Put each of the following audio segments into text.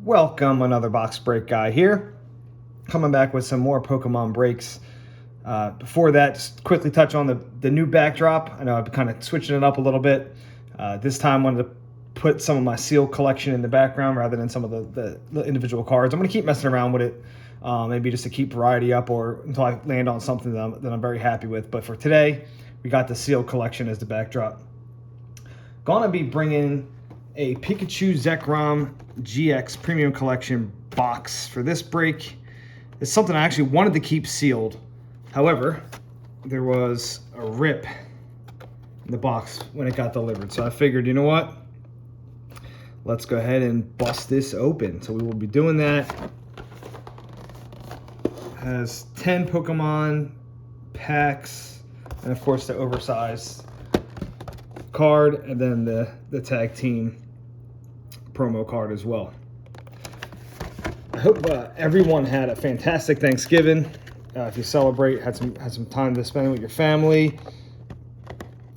Welcome, another box break guy here. Coming back with some more Pokemon breaks. Before that, just quickly touch on the new backdrop. I know I've been kind of switching it up a little bit. This time I wanted to put some of my sealed collection in the background rather than some of the individual cards. I'm going to keep messing around with it, maybe just to keep variety up or until I land on something that I'm very happy with. But for today, we got the sealed collection as the backdrop. Going to be bringing a Pikachu Zekrom-GX Premium Collection box for this break. It's something I actually wanted to keep sealed. However, there was a rip in the box when it got delivered. So I figured, you know what? Let's go ahead and bust this open. So we will be doing that. It has 10 Pokemon packs, and of course the oversized card, and then the tag team promo card as well. I hope everyone had a fantastic Thanksgiving. If you celebrate, had some time to spend with your family,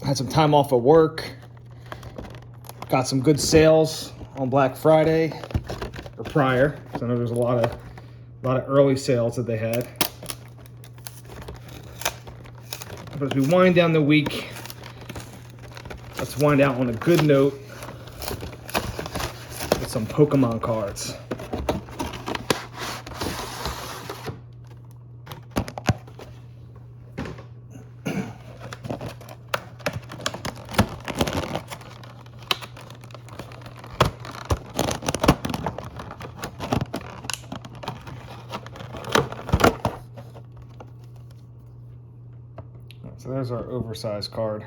had some time off of work, got some good sales on Black Friday or prior. So I know there's a lot of early sales that they had. But as we wind down the week, let's wind out on a good note with some Pokemon cards. So there's our oversized card.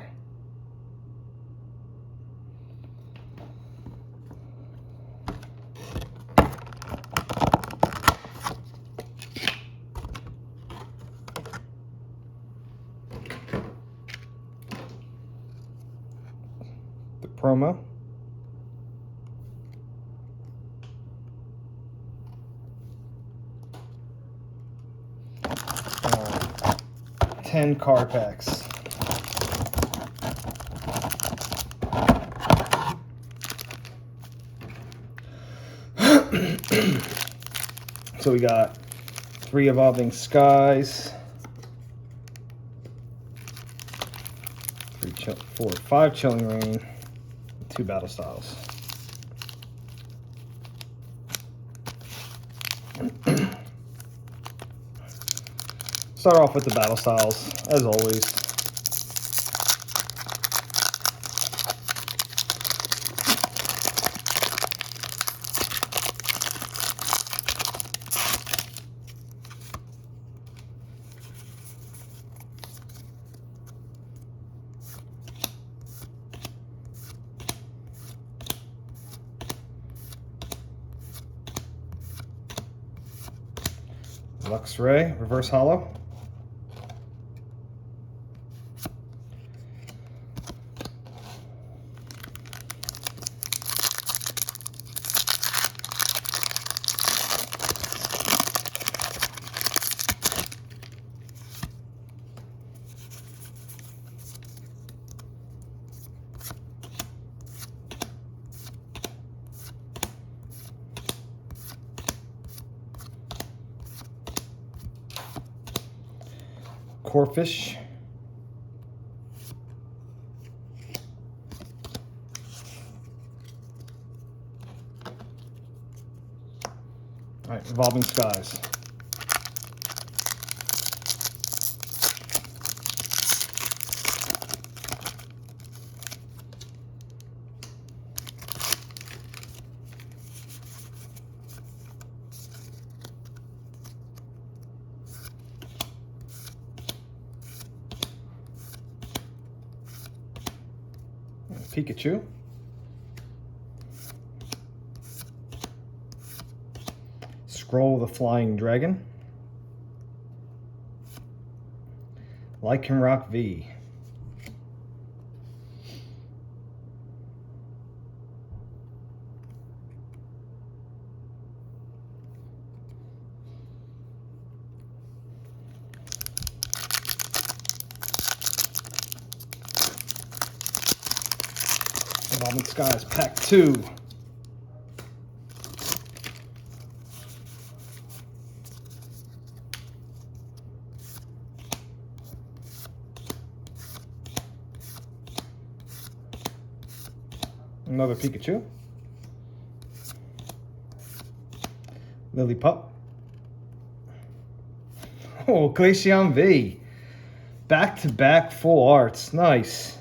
The promo. Uh, 10 card packs. So we got 3 Evolving Skies, 5 Chilling Rain, 2 Battle Styles. Start off with the Battle Styles, as always. Luxray, Reverse Holo. Corphish. All right, Evolving Skies. Pikachu. Scroll the Flying Dragon. Lycanroc V. Evolving Skies Pack 2. Another Pikachu. Lillipup. Oh, Glaceon V. Back-to-back full arts. Nice.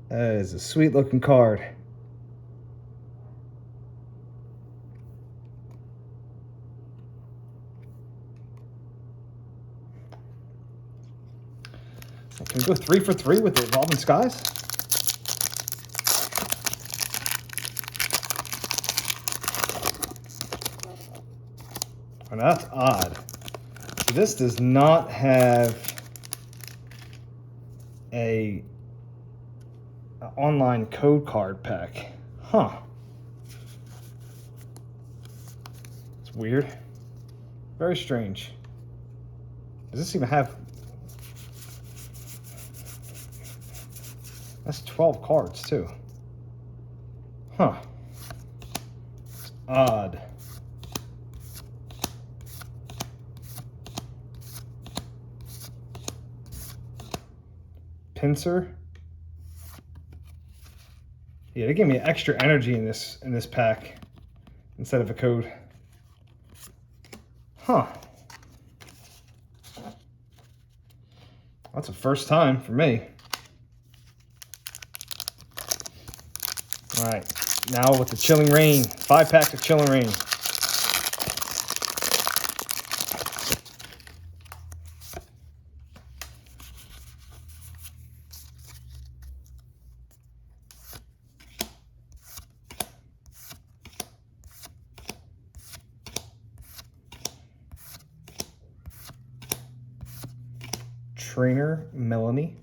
That is a sweet-looking card. Can we go 3 for 3 with the Evolving Skies? Oh, that's odd. So this does not have a online code card pack. Huh. It's weird. Very strange. Does this even have... That's 12 cards, too. Huh. It's odd. Pinsir. Yeah, they gave me extra energy in this pack instead of a code. Huh. That's a first time for me. All right, now with the Chilling Reign, 5 packs of Chilling Reign. Trainer Melanie.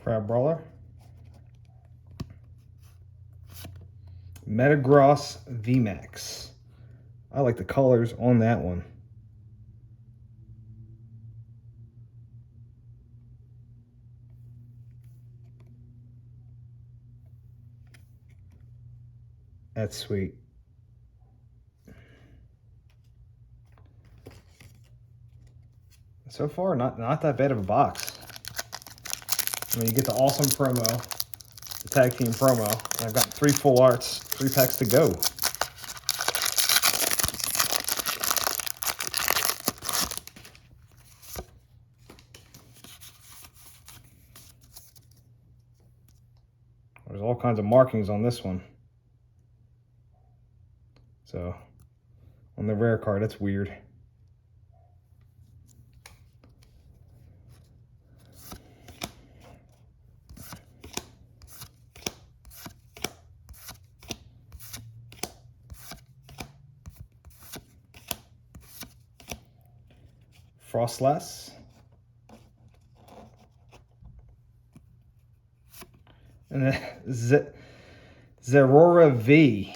Crab Brawler. Metagross VMAX. I like the colors on that one. That's sweet. So far, not that bad of a box. I mean, you get the awesome promo, the tag team promo, and I've got 3 full arts, 3 packs to go. There's all kinds of markings on this one. So, on the rare card, that's weird. Frostlass. And then Zerora V.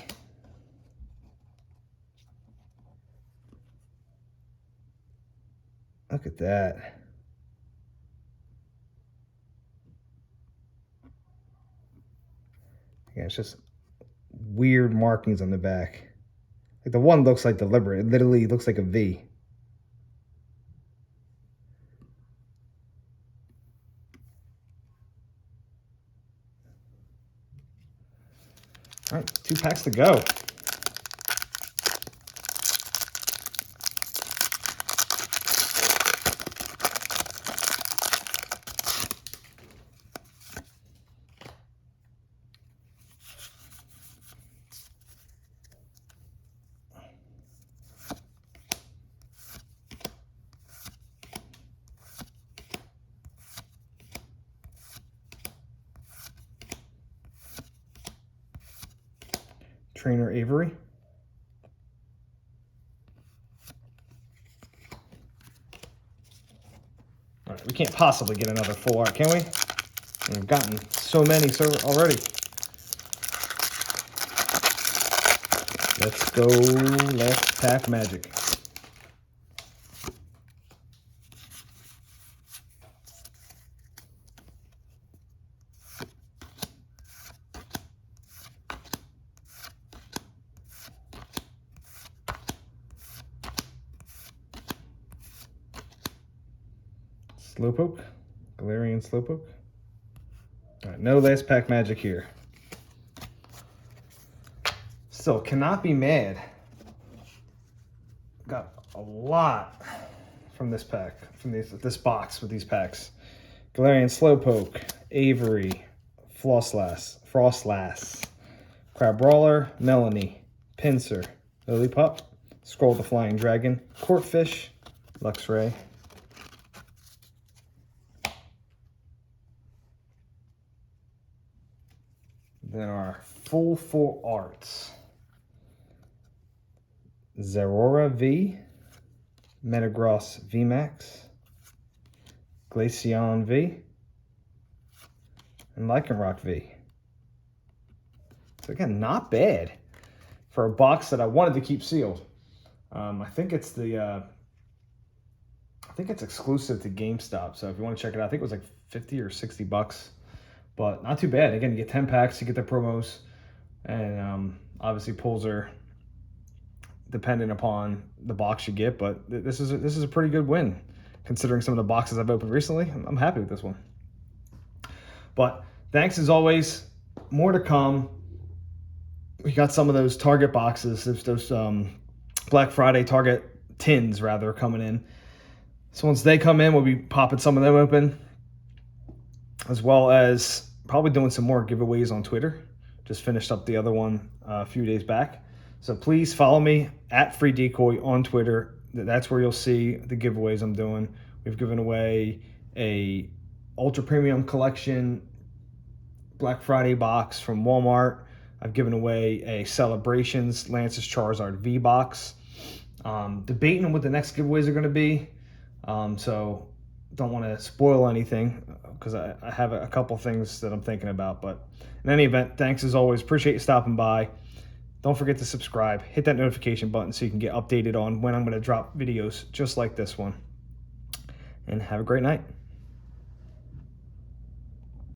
Look at that. Yeah, it's just weird markings on the back. Like the one looks like deliberate. It literally looks like a V. All right, 2 packs to go. Trainer Avery. All right, can't possibly get another full art, can we? We've gotten so many already. Let's go last pack magic. Slowpoke, Galarian Slowpoke. All right, no last pack magic here. Still cannot be mad. Got a lot from this pack, from this box with these packs. Galarian Slowpoke, Avery, Frostlass, Crabrawler, Melanie, Pinsir, Lillipup, Scroll the Flying Dragon, Corphish, Luxray. Then our full arts. Zeraora V, Metagross VMAX, Glaceon V, and Lycanroc V. So again, not bad for a box that I wanted to keep sealed. I think it's exclusive to Gamestop. So if you want to check it out, I think it was like 50 or 60 bucks, but not too bad. Again, you get 10 packs, you get the promos, and obviously pulls are dependent upon the box you get, but this is a pretty good win considering some of the boxes I've opened recently. I'm happy with this one. But thanks as always. More to come. We got some of those Target boxes, those Black Friday Target tins rather coming in. So once they come in, we'll be popping some of them open, as well as probably doing some more giveaways on Twitter. Just finished up the other one a few days back. So please follow me at Free Decoy on Twitter. That's where you'll see the giveaways I'm doing. We've given away a Ultra Premium Collection Black Friday box from Walmart. I've given away a Celebrations Lance's Charizard V box. Debating on what the next giveaways are going to be. So don't want to spoil anything because I have a couple things that I'm thinking about. But in any event, thanks as always. Appreciate you stopping by. Don't forget to subscribe. Hit that notification button so you can get updated on when I'm going to drop videos just like this one. And have a great night.